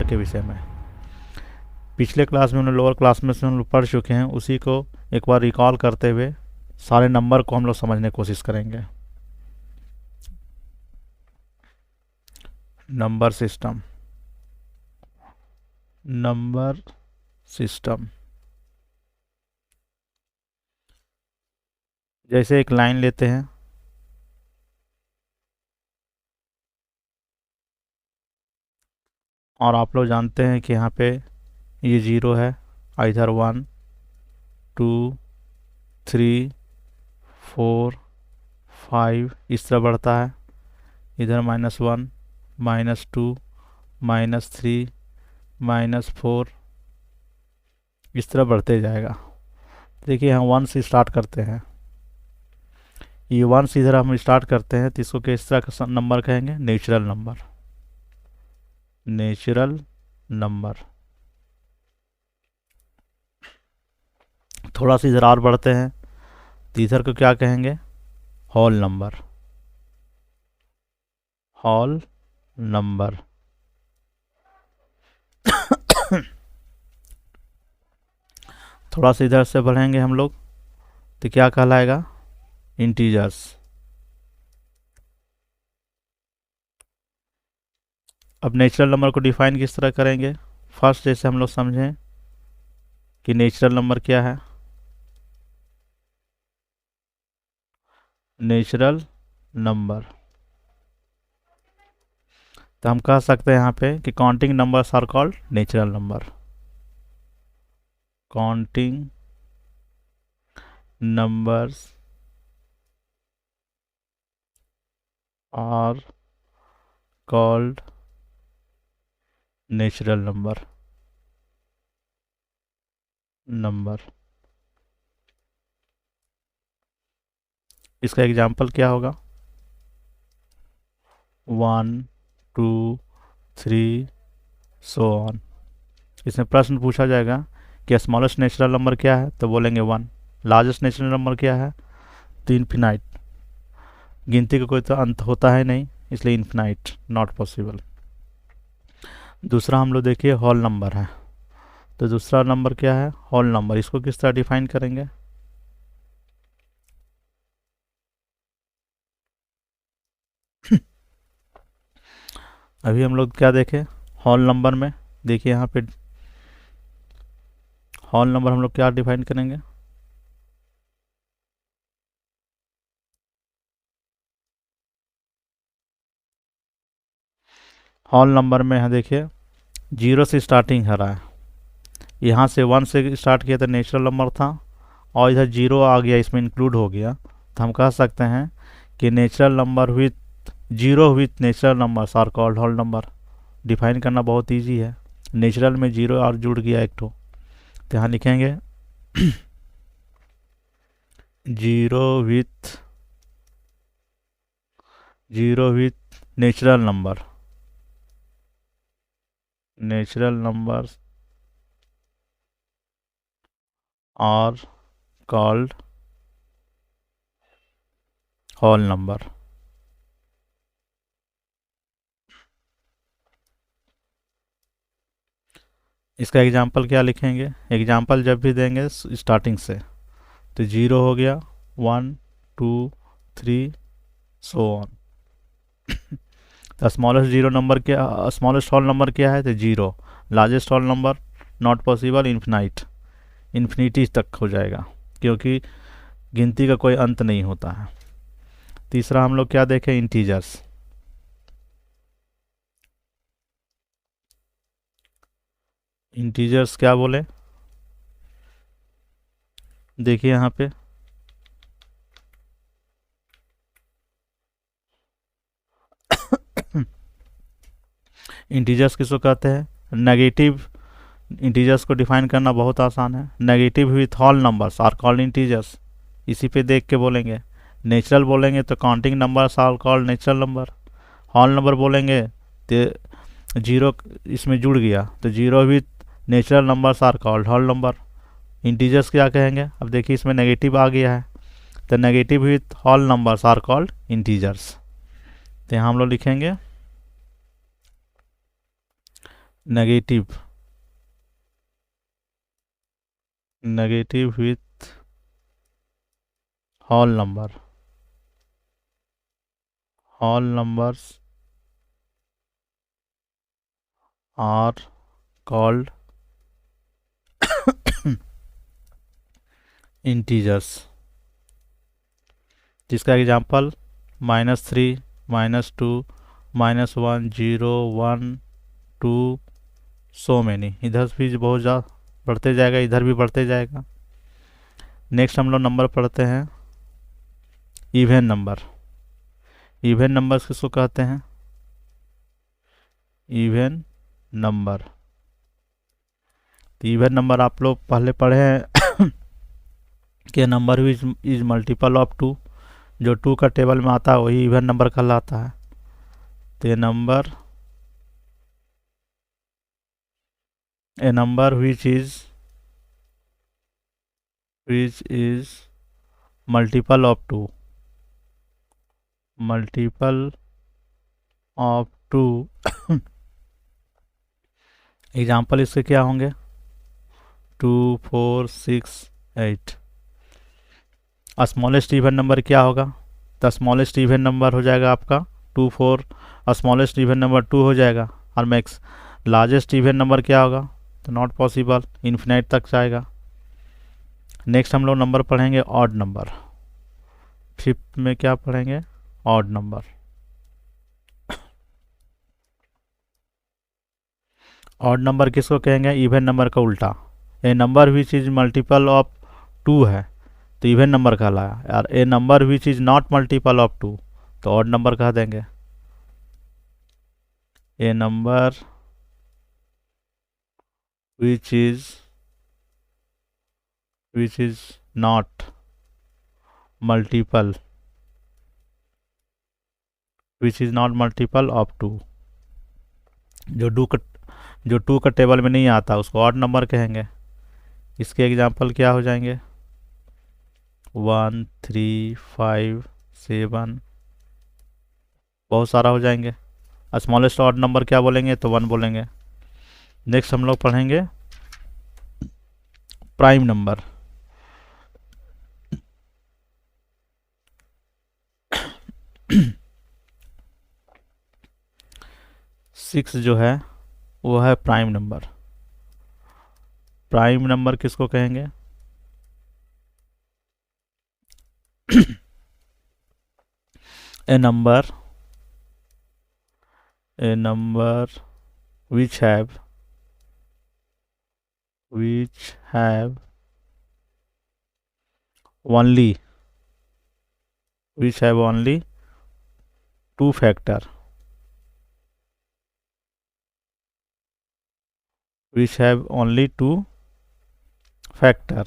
के विषय में। पिछले क्लास में हम लोग लोअर क्लास में से हम लोग पढ़ चुके हैं, उसी को एक बार रिकॉल करते हुए सारे नंबर को हम लोग समझने की कोशिश करेंगे। नंबर सिस्टम, नंबर सिस्टम जैसे एक लाइन लेते हैं, और आप लोग जानते हैं कि यहाँ पे ये ज़ीरो है, इधर 1 2 3 4 5 इस तरह बढ़ता है, इधर -1 -2 -3 -4 इस तरह बढ़ते जाएगा। देखिए हम 1 से स्टार्ट करते हैं, ये 1 से इधर हम स्टार्ट करते हैं, तो इसको किस तरह का नंबर कहेंगे? Natural number, natural number. थोड़ा सा इधर और बढ़ते हैं, तो इधर को क्या कहेंगे? Whole number, whole number. थोड़ा सा इधर से बढ़ेंगे हम लोग, तो क्या कहलाएगा? इंटीजर्स। अब नेचुरल नंबर को डिफाइन किस तरह करेंगे? फर्स्ट जैसे हम लोग समझें कि नेचुरल नंबर क्या है। नेचुरल नंबर, तो हम कह सकते हैं यहाँ पे कि counting numbers are called natural number. Counting numbers are called natural number. इसका एग्जाम्पल क्या होगा? 1 2 3 सो ऑन। इसमें प्रश्न पूछा जाएगा कि स्मॉलेस्ट नेचुरल नंबर क्या है, तो बोलेंगे 1। लार्जेस्ट नेचुरल नंबर क्या है? तो इन्फिनाइट। गिनती का कोई तो अंत होता है नहीं, इसलिए इन्फिनाइट, नॉट पॉसिबल। दूसरा हम लोग देखिए होल नंबर है, तो दूसरा नंबर क्या है? Whole number. इसको किस तरह डिफाइन करेंगे? अभी हम लोग क्या देखें होल नंबर में? देखिए यहाँ पे होल नंबर हम लोग क्या डिफाइन करेंगे? होल नंबर में यहाँ देखिए 0 से स्टार्टिंग है रहा है, यहाँ से 1 से स्टार्ट किया तो नेचुरल नंबर था, और इधर 0 आ गया, इसमें इंक्लूड हो गया, तो हम कह सकते हैं कि natural number with 0 with natural number are called whole number. Define करना बहुत इजी है, नेचुरल में 0 और जुड़ गया एक तो यहाँ लिखेंगे 0 with natural number, natural number are called whole number. इसका एग्जाम्पल क्या लिखेंगे? एग्जाम्पल जब भी देंगे स्टार्टिंग से, तो 0 हो गया, 1 2 3 सो ऑन। तो स्मॉलेस्ट जीरो नंबर क्या, स्मॉलेस्ट होल नंबर क्या है? तो 0। Largest whole number not possible, infinite, infinity तक हो जाएगा, क्योंकि गिनती का कोई अंत नहीं होता है। तीसरा हम लोग क्या देखें? इंटीजर्स। इंटीजर्स क्या बोले? देखिए यहाँ पे इंटीजर्स किसको कहते हैं? नेगेटिव इंटीजर्स को डिफाइन करना बहुत आसान है। Negative with whole numbers are called integers, इसी पे देख के बोलेंगे। नेचुरल बोलेंगे तो counting numbers are called natural number. Whole number बोलेंगे तो 0 इसमें जुड़ गया, तो 0 with natural numbers are called whole number. Integers क्या कहेंगे? अब देखिए इसमें नेगेटिव आ गया है, तो negative with whole numbers are called integers. तो यहाँ हम लोग लिखेंगे negative negative with whole numbers are called integers। जिसका एग्जाम्पल -3, -2, -1, 0, 1, 2, सो मैनी। इधर भी बहुत ज़्यादा बढ़ते जाएगा, इधर भी बढ़ते जाएगा। नेक्स्ट हम लोग नंबर पढ़ते हैं इवन नंबर। इवन नंबर्स किसको कहते हैं? Even number. तो इवन नंबर आप लोग पहले पढ़े हैं कि नंबर इज मल्टीपल ऑफ 2। जो 2 का टेबल में आता है वही इवन नंबर कहलाता है। तो a number which is multiple of 2 example इसके क्या होंगे? 2, 4, 6, 8। स्मॉलेस्ट इवन नंबर क्या होगा? द स्मॉलेस्ट इवन नंबर हो जाएगा आपका 2, 4। स्मॉलेस्ट इवन नंबर 2 हो जाएगा। और मैक्स लार्जेस्ट इवन नंबर क्या होगा? तो नॉट पॉसिबल, इन्फिनाइट तक जाएगा। नेक्स्ट हम लोग नंबर पढ़ेंगे ऑड नंबर। 5th में क्या पढ़ेंगे? Odd number. ऑड नंबर किसको कहेंगे? इवन नंबर का उल्टा। A number which is multiple of 2 है तो इवन नंबर कहलाया। यार a number which is not multiple of 2 तो ऑड नंबर कह देंगे। A number which is not multiple of 2, जो 2 का टेबल में नहीं आता उसको ऑड नंबर कहेंगे। इसके एग्जाम्पल क्या हो जाएंगे? 1, 3, 5, 7, बहुत सारा हो जाएंगे। स्मॉलेस्ट ऑड नंबर क्या बोलेंगे? तो 1 बोलेंगे। नेक्स्ट हम लोग पढ़ेंगे प्राइम नंबर। सिक्स जो है वो है प्राइम नंबर। प्राइम नंबर किसको कहेंगे? A number which have only 2 factor,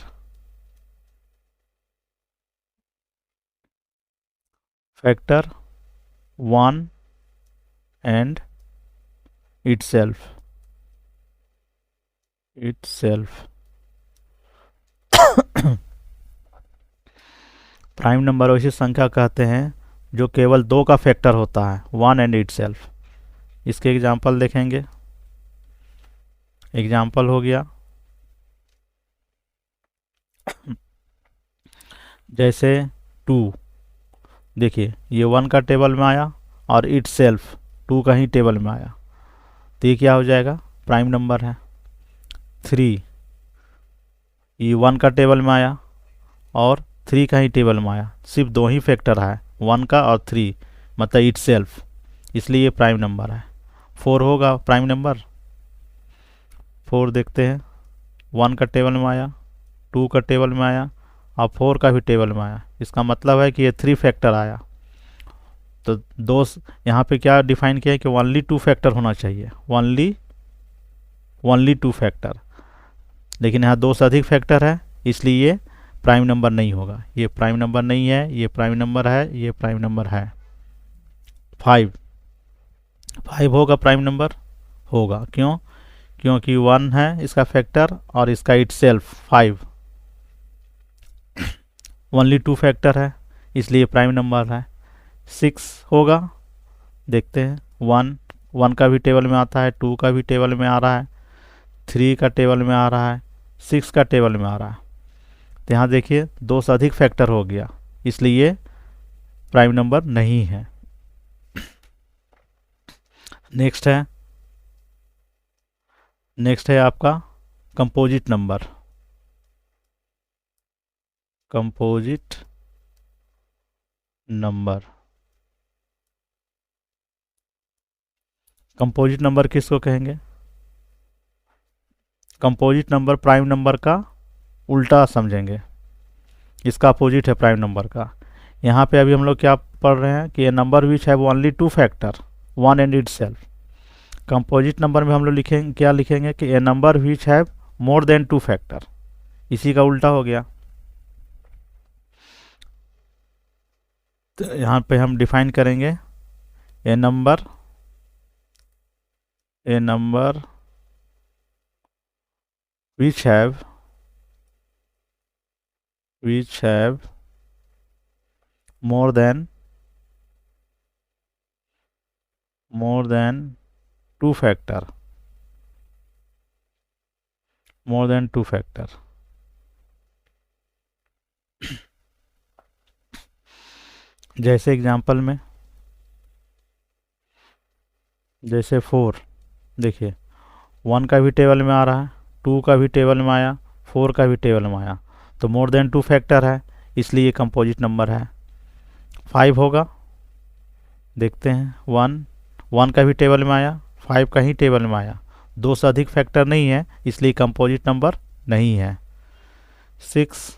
factor 1 and itself। Prime number वैसी संख्या कहते हैं जो केवल 2 का फैक्टर होता है, 1 एंड इटसेल्फ। इसके एग्जाम्पल देखेंगे। एग्जाम्पल हो गया जैसे 2, देखिए ये 1 का टेबल में आया और इटसेल्फ 2 का ही टेबल में आया तो ये क्या हो जाएगा? प्राइम नंबर है। 3, ये 1 का टेबल में आया और 3 का ही टेबल में आया, सिर्फ 2 ही फैक्टर है, 1 का और 3, मतलब इटसेल्फ, इसलिए ये प्राइम नंबर है। 4 होगा प्राइम नंबर। 4 देखते हैं, 1 का टेबल में आया, 2 का टेबल में आया और 4 का भी टेबल में आया। इसका मतलब है कि ये 3 फैक्टर आया। तो यहाँ पे क्या डिफाइन किया है कि ओनली 2 फैक्टर होना चाहिए, ओनली 2 फैक्टर। लेकिन यहाँ 2 से अधिक फैक्टर है इसलिए ये प्राइम नंबर नहीं होगा। ये प्राइम नंबर नहीं है, ये प्राइम नंबर है, ये प्राइम नंबर है। 5 होगा प्राइम नंबर? होगा। क्यों? क्योंकि 1 है इसका फैक्टर और इसका इटसेल्फ 5, ओनली 2 फैक्टर है इसलिए प्राइम नंबर है। 6 होगा, देखते हैं, 1 1 का भी टेबल में आता है, 2 का भी टेबल में आ रहा है, 3 का टेबल में आ रहा है, 6 का टेबल में आ रहा है। तो यहाँ देखिए 2 से अधिक फैक्टर हो गया, इसलिए ये प्राइम नंबर नहीं है। नेक्स्ट है आपका composite number. Composite number, composite number किसको कहेंगे? कंपोजिट नंबर प्राइम नंबर का उल्टा समझेंगे, इसका अपोजिट है प्राइम नंबर का। यहाँ पे अभी हम लोग क्या पढ़ रहे हैं कि a number which have only 2 factor 1 and itself. Composite number में हम लोग लिखेंगे, क्या लिखेंगे कि a number which have more than 2 factor, इसी का उल्टा हो गया। तो यहाँ पे हम डिफाइन करेंगे a number which have more than 2 factor, जैसे एग्जांपल में, जैसे 4, देखिए 1 का भी टेबल में आ रहा है, 2 का भी टेबल में आया, 4 का भी टेबल में आया, तो मोर देन 2 फैक्टर है, इसलिए ये कंपोजिट नंबर है। 5 होगा, देखते हैं, 1 का भी टेबल में आया, 5 का ही टेबल में आया, 2 से अधिक फैक्टर नहीं है, इसलिए कंपोजिट नंबर नहीं है। 6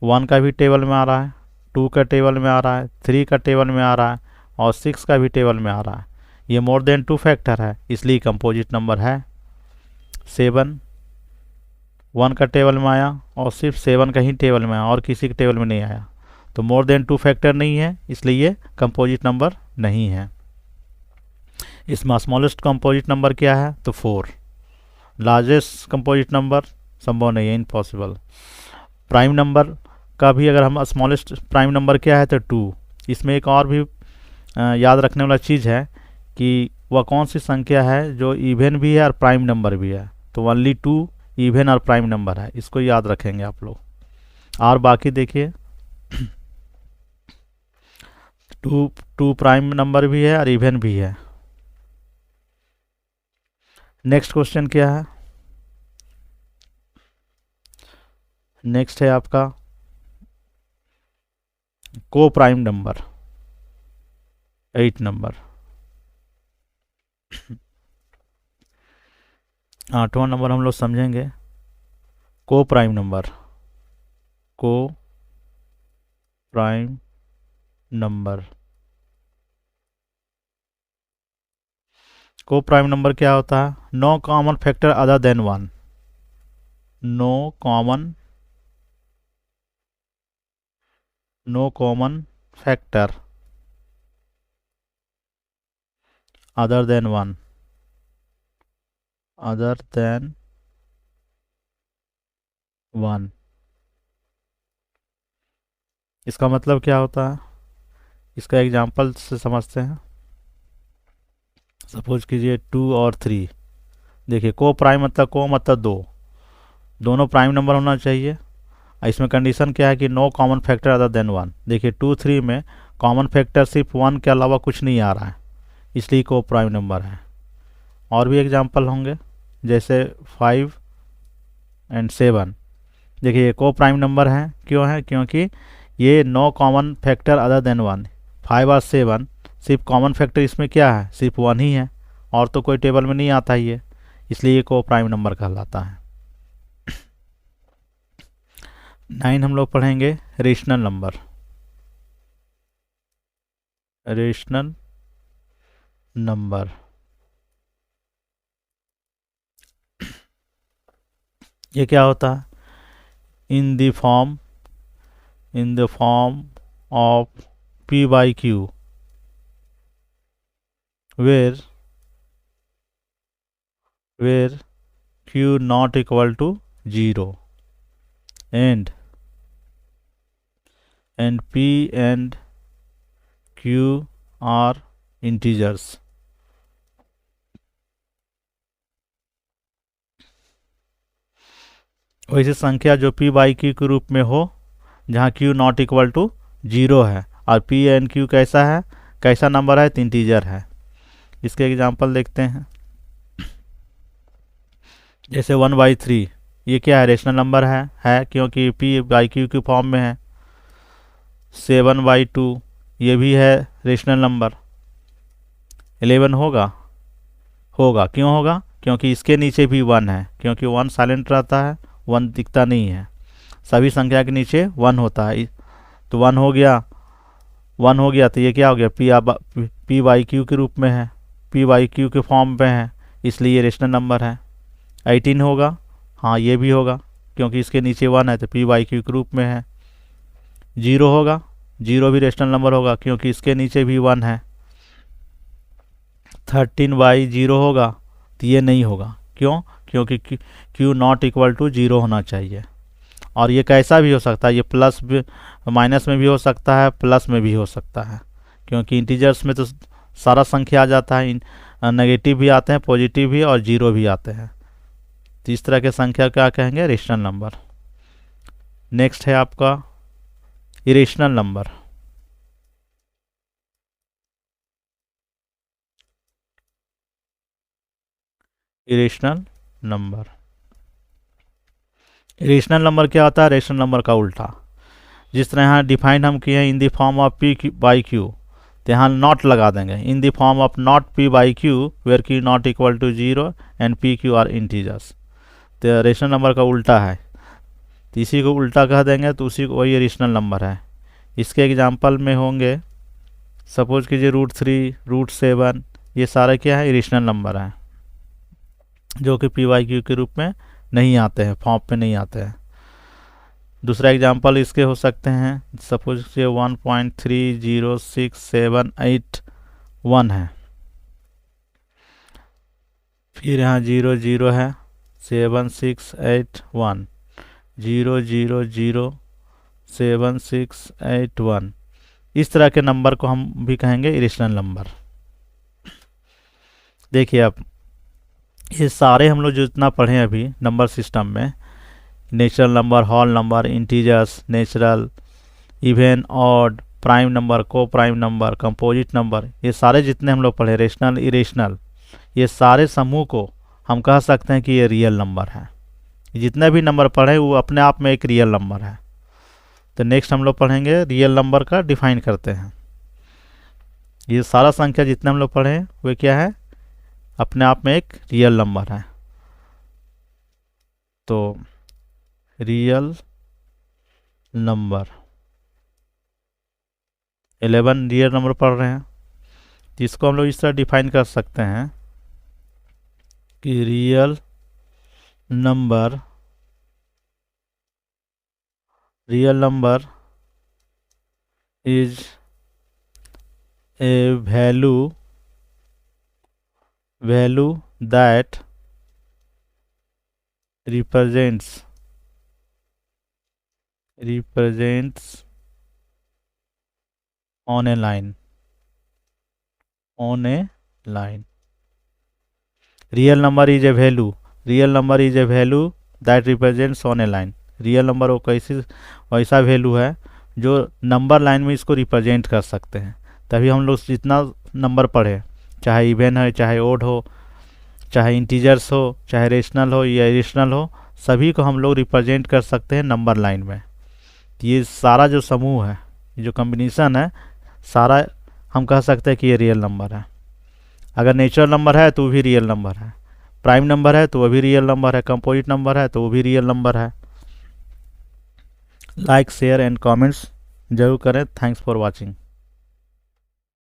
1 का भी टेबल में आ रहा है, 2 का टेबल में आ रहा है, 3 का टेबल में आ रहा है और 6 का भी टेबल में आ रहा है, ये मोर देन 2 फैक्टर है, इसलिए कंपोजिट नंबर है। 7 1 का टेबल में आया और सिर्फ 7 का ही टेबल में आया और किसी के टेबल में नहीं आया, तो मोर देन 2 फैक्टर नहीं है, इसलिए ये कंपोजिट नंबर नहीं है। इसमें स्मॉलेस्ट कंपोजिट नंबर क्या है? तो 4। लार्जेस्ट कंपोजिट नंबर संभव नहीं है, इम्पॉसिबल। प्राइम नंबर का भी अगर हम स्मॉलेस्ट प्राइम नंबर क्या है तो 2। इसमें एक और भी याद रखने वाला चीज़ है कि वह कौन सी संख्या है जो इवन भी है और प्राइम नंबर भी है, तो ओनली 2 इवन और प्राइम नंबर है, इसको याद रखेंगे आप लोग। और बाकी देखिए 2 प्राइम नंबर भी है और इवन भी है। नेक्स्ट क्वेश्चन क्या है? नेक्स्ट है आपका को प्राइम नंबर, 8 नंबर। 8वां नंबर हम लोग समझेंगे coprime number. Coprime number, coprime number क्या होता है? No common factor other than 1। No common factor other than 1, other than 1। इसका मतलब क्या होता है? इसका एग्जांपल से समझते हैं। सपोज कीजिए 2 और 3। देखिए को प्राइम मतलब को मतलब 2, दोनों प्राइम नंबर होना चाहिए। इसमें कंडीशन क्या है कि no common factor other than 1। देखिए 2 3 में कॉमन फैक्टर सिर्फ 1 के अलावा कुछ नहीं आ रहा है, इसलिए को प्राइम नंबर है। और भी एग्जांपल होंगे, जैसे 5 एंड 7। देखिए को प्राइम नंबर है, क्यों है? क्योंकि ये no common factor other than 1। 5 और 7 सिर्फ कॉमन फैक्टर इसमें क्या है? सिर्फ 1 ही है, और तो कोई टेबल में नहीं आता ये, इसलिए ये को प्राइम नंबर कहलाता है। 9 हम लोग पढ़ेंगे रेशनल नंबर। रेशनल नंबर, ये क्या होता है? इन the form of p by q where q not equal to 0 and p and q are integers वैसी संख्या जो p बाई क्यू के रूप में हो, जहाँ q नॉट इक्वल टू 0 है। और p एंड q कैसा है, कैसा नंबर है, इंटीजर है। इसके एग्जांपल देखते हैं। जैसे 1/3, ये क्या है, रेशनल नंबर है क्योंकि p बाई क्यू के फॉर्म में है। 7/2 ये भी है रेशनल नंबर। 11 होगा क्यों होगा, क्योंकि इसके नीचे भी 1 है, क्योंकि 1 साइलेंट रहता है, 1 दिखता नहीं है। सभी संख्या के नीचे 1 होता है, तो 1 हो गया। तो ये क्या हो गया, p बाई क्यू के रूप में है, p बाई क्यू के फॉर्म में है, इसलिए ये रेशनल नंबर है। 18 होगा, हाँ ये भी होगा क्योंकि इसके नीचे 1 है, तो p बाई क्यू के रूप में है। 0 होगा, 0 भी रेशनल नंबर होगा क्योंकि इसके नीचे भी 1 है। 13/0 होगा, तो ये नहीं होगा, क्यों, क्योंकि q नॉट इक्वल टू 0 होना चाहिए। और ये कैसा भी हो सकता है, ये प्लस भी माइनस में भी हो सकता है, प्लस में भी हो सकता है, क्योंकि इंटीजर्स में तो सारा संख्या आ जाता है, नेगेटिव भी आते हैं, पॉजिटिव भी और 0 भी आते हैं। तो इस तरह के संख्या क्या कहेंगे, रेशनल नंबर। नेक्स्ट है आपका irrational number. Irrational number, irrational number क्या होता है, रेशनल नंबर का उल्टा। जिस तरह यहाँ डिफाइन हम किए हैं in the form of p by q, तो यहाँ नॉट लगा देंगे, in the form of not p by q where q not equal to 0 and p q are integers. तो रेशनल नंबर का उल्टा है, तो इसी को उल्टा कह देंगे, तो उसी को वही रेशनल नंबर है। इसके एग्जाम्पल में होंगे, सपोज कीजिए √3, √7, ये सारे क्या है, इरेशनल नंबर हैं, जो कि p बाई क्यू के रूप में नहीं आते हैं, फॉर्म में नहीं आते हैं। दूसरा एग्जांपल इसके हो सकते हैं, सपोज ये 1.306781 है, फिर यहाँ 0 है, 7681, 0007681। इस तरह के नंबर को हम भी कहेंगे इरेशनल नंबर। देखिए आप, ये सारे हम लोग जितना पढ़े अभी नंबर सिस्टम में, natural number, whole number, integers, natural, even, odd, prime number, coprime number, composite number, ये सारे जितने हम लोग पढ़े, रेशनल, इरेशनल, ये सारे समूह को हम कह सकते हैं कि ये रियल नंबर है। जितने भी नंबर पढ़े वो अपने आप में एक रियल नंबर है। तो नेक्स्ट हम लोग पढ़ेंगे रियल नंबर का डिफाइन करते हैं। ये सारा संख्या जितने हम लोग पढ़े वे क्या है, अपने आप में एक रियल नंबर है। तो रियल नंबर 11 रियल नंबर पढ़ रहे हैं, जिसको हम लोग इस तरह डिफाइन कर सकते हैं कि real number is a value that represents on a line. Real number is a value that represents on a line. Real number वो कैसी वैसा वैल्यू है जो नंबर लाइन में इसको रिप्रेजेंट कर सकते हैं। तभी हम लोग जितना नंबर पढ़े, चाहे इवन है, चाहे ओड हो, चाहे इंटीजर्स हो, चाहे रेशनल हो या इरेशनल हो, सभी को हम लोग रिप्रेजेंट कर सकते हैं नंबर लाइन में। ये सारा जो समूह है, जो कॉम्बिनेशन है, सारा हम कह सकते हैं कि ये रियल नंबर है। अगर नेचुरल नंबर है तो वो भी रियल नंबर है, प्राइम नंबर है तो वो भी रियल नंबर है, कंपोजिट नंबर है तो वो भी रियल नंबर है। लाइक, शेयर एंड कमेंट्स जरूर करें। Thanks for watching.